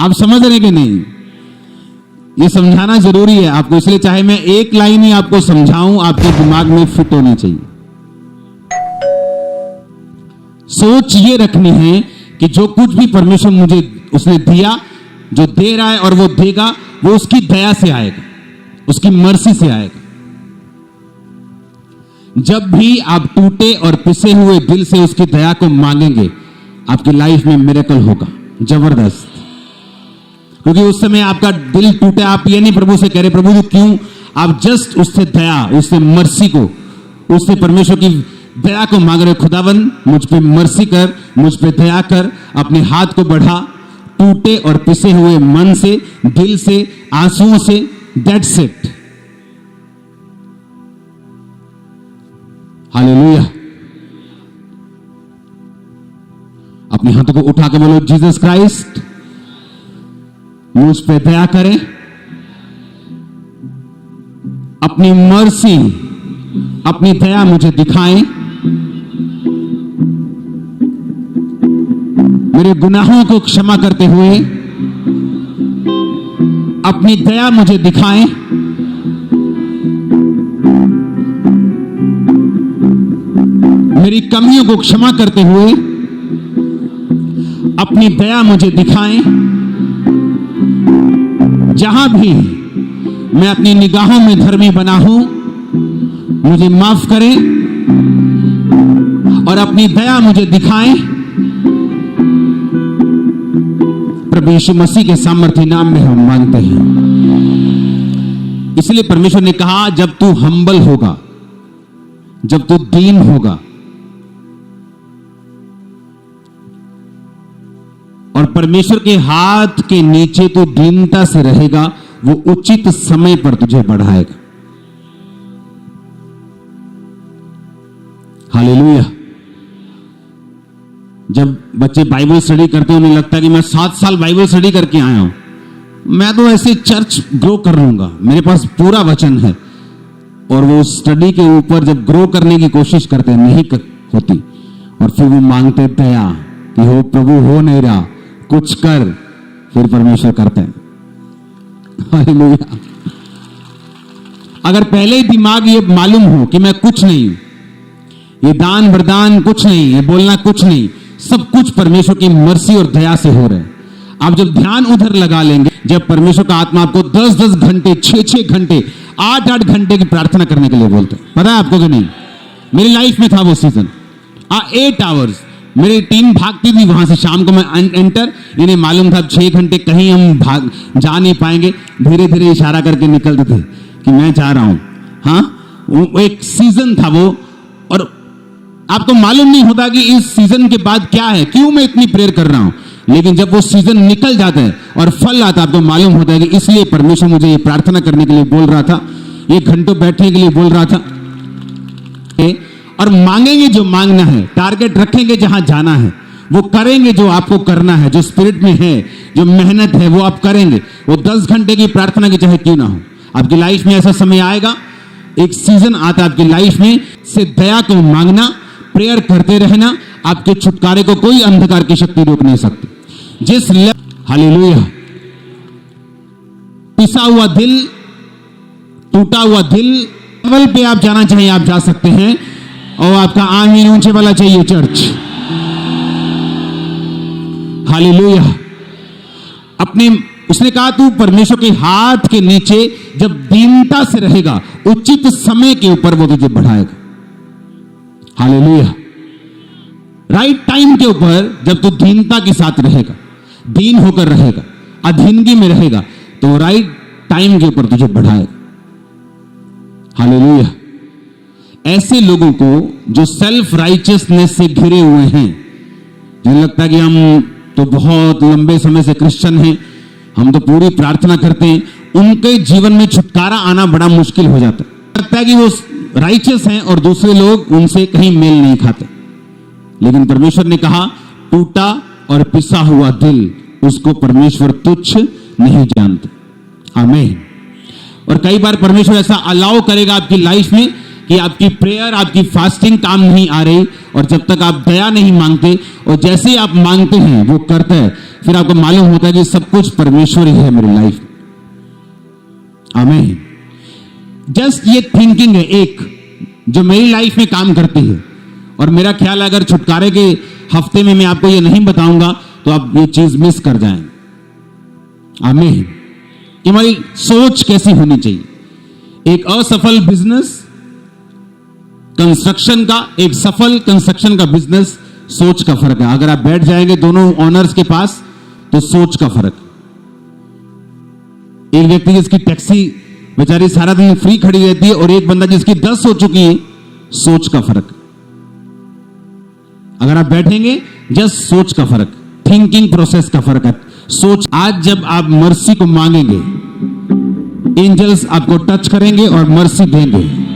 आप समझ रहे कि नहीं? ये समझाना जरूरी है आपको, इसलिए चाहे मैं एक लाइन ही आपको समझाऊं, आपके दिमाग में फिट होनी चाहिए। सोच ये रखनी है कि जो कुछ भी परमेश्वर मुझे उसने दिया, जो दे रहा है और वो देगा, वो उसकी दया से आएगा, उसकी मर्सी से आएगा। जब भी आप टूटे और पिसे हुए दिल से उसकी दया को मांगेंगे, आपकी लाइफ में मिरेकल होगा, जबरदस्त। क्योंकि उस समय आपका दिल टूटे, आप ये नहीं प्रभु से कह रहे प्रभु क्यों, आप जस्ट उससे दया, उससे मर्सी को, उससे परमेश्वर की दया को मांग रहे, खुदावन मुझ पे मर्सी कर, मुझ पे दया कर, अपने हाथ को बढ़ा, टूटे और पिसे हुए मन से, दिल से, आंसुओं से, दैट्स इट। हालेलुया। अपने हाथों को उठा के बोलो, जीसस क्राइस्ट मुझ पे दया करें, अपनी मर्सी, अपनी दया मुझे दिखाएं, मेरे गुनाहों को क्षमा करते हुए अपनी दया मुझे दिखाएं, मेरी कमियों को क्षमा करते हुए अपनी दया मुझे दिखाएं। जहां भी मैं अपनी निगाहों में धर्मी बना हूं, मुझे माफ करें और अपनी दया मुझे दिखाएं। प्रभु यीशु मसीह के सामर्थ्य नाम में हम मांगते हैं। इसलिए परमेश्वर ने कहा, जब तू हम्बल होगा, जब तू दीन होगा और परमेश्वर के हाथ के नीचे तू दीनता से रहेगा, वो उचित समय पर तुझे बढ़ाएगा। हालेलुया। जब बच्चे बाइबल स्टडी करते हैं, उन्हें लगता है कि मैं 7 साल बाइबल स्टडी करके आया हूं, मैं तो ऐसे चर्च ग्रो कर लूंगा, मेरे पास पूरा वचन है। और वो स्टडी के ऊपर जब ग्रो करने की कोशिश करते हैं, नहीं होती, और फिर वो मांगते दया कि हो प्रभु, हो नहीं रहा, कुछ कर। फिर परमेश्वर करते हैं। हालेलुया। अगर पहले ही दिमाग ये मालूम हो कि मैं कुछ नहीं, ये दान वरदान कुछ नहीं, ये बोलना कुछ नहीं, सब कुछ परमेश्वर की मर्सी और दया से हो रहा है, आप जब ध्यान उधर लगा लेंगे, जब परमेश्वर का आत्मा आपको 10-10 घंटे, 6-6 घंटे, 8-8 घंटे की प्रार्थना करने के लिए बोलते हैं, पता है आपको कि नहीं? मेरी लाइफ में था वो सीजन, 8 आवर्स मेरी टीम भागती थी वहां से, शाम को मैं एंटर, इन्हें मालूम था 6 घंटे कहीं हम जा नहीं पाएंगे, धीरे धीरे इशारा करके निकलते थे कि मैं जा रहा हूं। हाँ, वो एक सीजन था वो, और आपको मालूम नहीं होता कि इस सीजन के बाद क्या है, क्यों मैं इतनी प्रेयर कर रहा हूं, लेकिन जब वो सीजन निकल जाता है और फल आता है, आपको मालूम होता है कि इसलिए परमेश्वर मुझे ये प्रार्थना करने के लिए बोल रहा था, ये घंटों बैठने के लिए बोल रहा था। और मांगेंगे जो मांगना है, टारगेट रखेंगे जहां जाना है, वो करेंगे जो आपको करना है, जो स्पिरिट में है, जो मेहनत है, वो आप करेंगे। वो 10 घंटे की प्रार्थना की चाहे क्यों ना हो, आपकी लाइफ में ऐसा समय आएगा, एक सीजन आता है आपकी लाइफ में, से दया को मांगना, प्रेयर करते रहना, आपके छुटकारे को कोई अंधकार की शक्ति रोक नहीं सकती। जिस हालेलुया, पिसा हुआ दिल, टूटा हुआ दिल लेवल पे आप जाना चाहिए, आप जा सकते हैं। और आपका आमीन ऊंचे वाला चाहिए चर्च। हालेलुया। अपने उसने कहा, तू परमेश्वर के हाथ के नीचे जब दीनता से रहेगा, उचित समय के ऊपर वो तुझे बढ़ाएगा। हालेलुया। राइट टाइम के ऊपर जब तू दीनता के साथ रहेगा, दीन होकर रहेगा, अधीनगी में रहेगा, तो राइट टाइम के ऊपर तुझे बढ़ाएगा। हालेलुया। ऐसे लोगों को जो सेल्फ राइचियसनेस से घिरे हुए हैं, जिन्हें लगता है कि हम तो बहुत लंबे समय से क्रिश्चियन हैं, हम तो पूरी प्रार्थना करते हैं, उनके जीवन में छुटकारा आना बड़ा मुश्किल हो जाता है। लगता है कि वो राइचियस हैं और दूसरे लोग उनसे कहीं मेल नहीं खाते। लेकिन परमेश्वर ने कहा, टूटा और पिसा हुआ दिल, उसको परमेश्वर तुच्छ नहीं जानते। आमीन। और कई बार परमेश्वर ऐसा अलाउ करेगा आपकी लाइफ में कि आपकी प्रेयर, आपकी फास्टिंग काम नहीं आ रही, और जब तक आप दया नहीं मांगते, और जैसे ही आप मांगते हैं वो करता है, फिर आपको मालूम होता है कि सब कुछ परमेश्वर ही है मेरी लाइफ में। आमीन। जस्ट ये थिंकिंग है एक, जो मेरी लाइफ में काम करती है। और मेरा ख्याल है अगर छुटकारे के हफ्ते में मैं आपको ये नहीं बताऊंगा तो आप ये चीज मिस कर जाएंगे। आमीन। कि हमारी सोच कैसी होनी चाहिए। एक असफल बिजनेस कंस्ट्रक्शन का, एक सफल कंस्ट्रक्शन का बिजनेस, सोच का फर्क है। अगर आप बैठ जाएंगे दोनों ओनर्स के पास तो सोच का फर्क। एक व्यक्ति जिसकी टैक्सी बेचारी सारा दिन फ्री खड़ी रहती है और एक बंदा जिसकी 10 हो चुकी है, सोच का फर्क। अगर आप बैठेंगे, जस्ट सोच का फर्क, थिंकिंग प्रोसेस का फर्क है। सोच। आज जब आप मर्सी को मांगेंगे, एंजल्स आपको टच करेंगे और मर्सी देंगे।